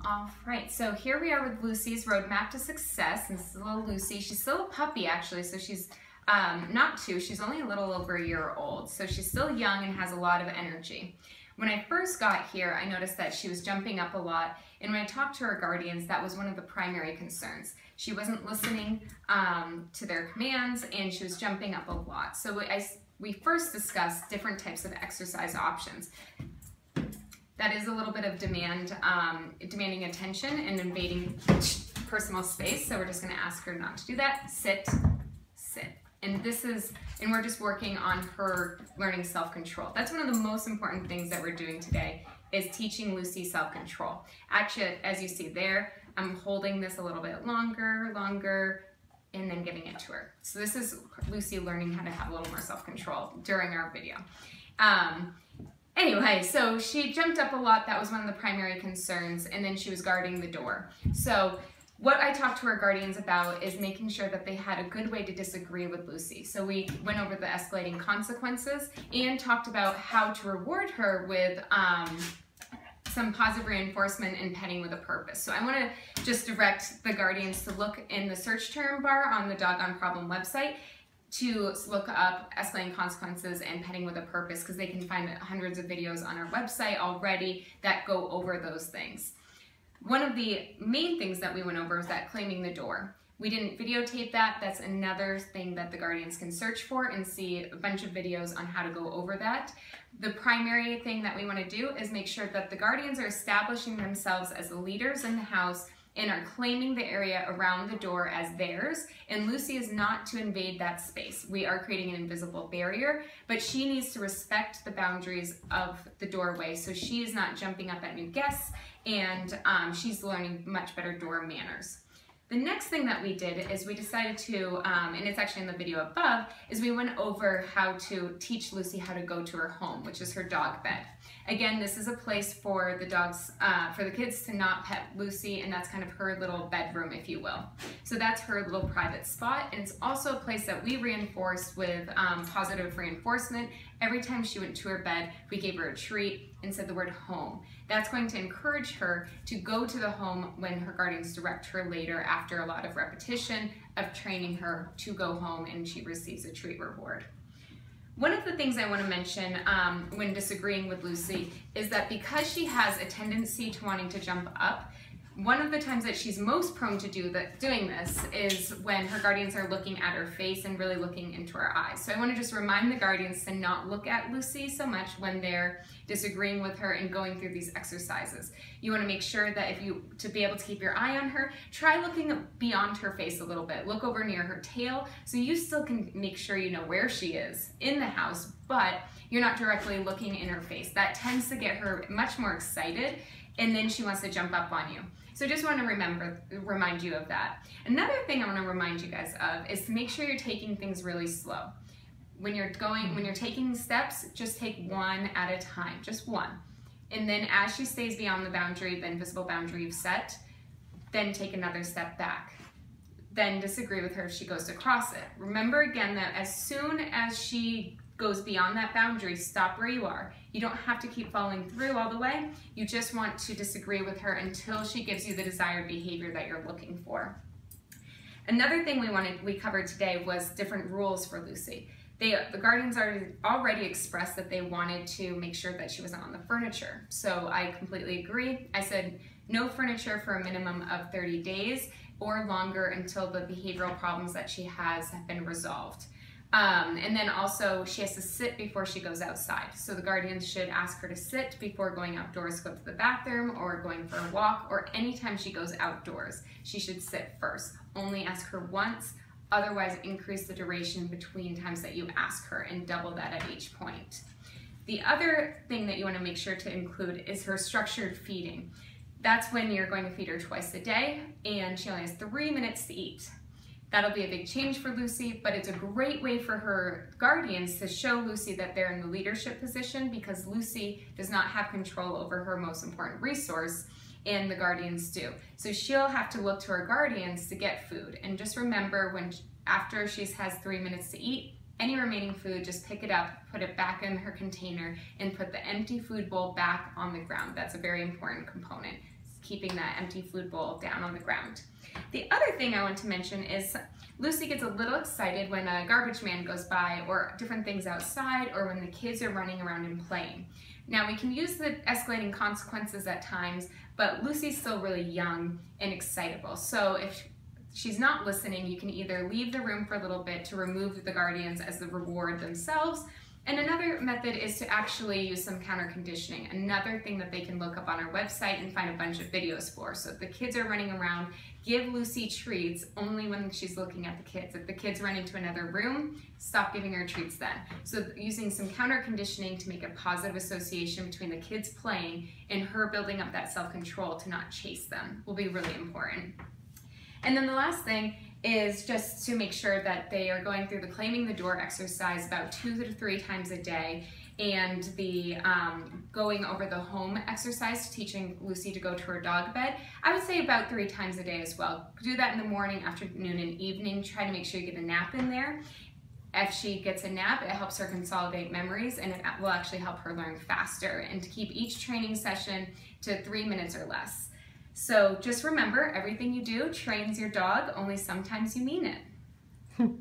All right, so here we are with Lucy's Roadmap to Success, and this is little Lucy. She's still a puppy actually, so she's not two, she's only a little over a year old, so she's still young and has a lot of energy. When I first got here, I noticed that she was jumping up a lot, and when I talked to her guardians, that was one of the primary concerns. She wasn't listening to their commands, and she was jumping up a lot. So we first discussed different types of exercise options. That is a little bit of demanding attention and invading personal space, so we're just going to ask her not to do that. Sit, sit. And we're just working on her learning self-control. That's one of the most important things that we're doing today, is teaching Lucy self-control. Actually, as you see there, I'm holding this a little bit longer, and then giving it to her. So this is Lucy learning how to have a little more self-control during our video. Anyway, so she jumped up a lot. That was one of the primary concerns, and then she was guarding the door. So what I talked to our guardians about is making sure that they had a good way to disagree with Lucy. So we went over the escalating consequences and talked about how to reward her with some positive reinforcement and petting with a purpose. So I want to just direct the guardians to look in the search term bar on the Doggone Problem website to look up escalating consequences and petting with a purpose, because they can find hundreds of videos on our website already that go over those things. One of the main things that we went over is that claiming the door. We didn't videotape that. That's another thing that the guardians can search for and see a bunch of videos on how to go over that. The primary thing that we want to do is make sure that the guardians are establishing themselves as the leaders in the house and are claiming the area around the door as theirs, and Lucy is not to invade that space. We are creating an invisible barrier, but she needs to respect the boundaries of the doorway, so she is not jumping up at new guests, and she's learning much better door manners. The next thing that we did is we decided to, and it's actually in the video above, is we went over how to teach Lucy how to go to her home, which is her dog bed. Again, this is a place for the dogs, for the kids to not pet Lucy, and that's kind of her little bedroom, if you will. So that's her little private spot, and it's also a place that we reinforced with positive reinforcement. Every time she went to her bed, we gave her a treat and said the word home. That's going to encourage her to go to the home when her guardians direct her later, after a lot of repetition of training her to go home, and she receives a treat reward. One of the things I want to mention when disagreeing with Lucy is that because she has a tendency to wanting to jump up, one of the times that she's most prone to doing this is when her guardians are looking at her face and really looking into her eyes. So I want to just remind the guardians to not look at Lucy so much when they're disagreeing with her and going through these exercises. You want to make sure that to be able to keep your eye on her, try looking beyond her face a little bit. Look over near her tail so you still can make sure you know where she is in the house, but you're not directly looking in her face. That tends to get her much more excited, and then she wants to jump up on you. So just want to remind you of that. Another thing I want to remind you guys of is to make sure you're taking things really slow. When you're taking steps, just take one at a time, just one. And then as she stays beyond the boundary, the invisible boundary you've set, then take another step back. Then disagree with her if she goes to cross it. Remember again that as soon as she goes beyond that boundary, stop where you are. You don't have to keep following through all the way. You just want to disagree with her until she gives you the desired behavior that you're looking for. Another thing we covered today was different rules for Lucy. The guardians already expressed that they wanted to make sure that she wasn't on the furniture. So I completely agree. I said no furniture for a minimum of 30 days or longer until the behavioral problems that she has have been resolved. And then also she has to sit before she goes outside. So the guardians should ask her to sit before going outdoors to go to the bathroom or going for a walk, or anytime she goes outdoors. She should sit first. Only ask her once, otherwise increase the duration between times that you ask her and double that at each point. The other thing that you want to make sure to include is her structured feeding. That's when you're going to feed her twice a day, and she only has 3 minutes to eat. That'll be a big change for Lucy, but it's a great way for her guardians to show Lucy that they're in the leadership position, because Lucy does not have control over her most important resource, and the guardians do. So she'll have to look to her guardians to get food. And just remember, after she has 3 minutes to eat, any remaining food, just pick it up, put it back in her container, and put the empty food bowl back on the ground. That's a very important component. keeping that empty food bowl down on the ground. The other thing I want to mention is Lucy gets a little excited when a garbage man goes by or different things outside or when the kids are running around and playing. Now we can use the escalating consequences at times, but Lucy's still really young and excitable. So if she's not listening, you can either leave the room for a little bit to remove the guardians as the reward themselves. And another method is to actually use some counter conditioning, another thing that they can look up on our website and find a bunch of videos for. So if the kids are running around, give Lucy treats only when she's looking at the kids. If the kids run into another room, stop giving her treats then. So using some counter conditioning to make a positive association between the kids playing and her building up that self-control to not chase them will be really important. And then the last thing is just to make sure that they are going through the claiming the door exercise about 2 to 3 times a day, and the going over the home exercise, teaching Lucy to go to her dog bed. I would say about 3 times a day as well. Do that in the morning, afternoon, and evening. Try to make sure you get a nap in there. If she gets a nap, it helps her consolidate memories, and it will actually help her learn faster, and to keep each training session to 3 minutes or less. So just remember, everything you do trains your dog, only sometimes you mean it.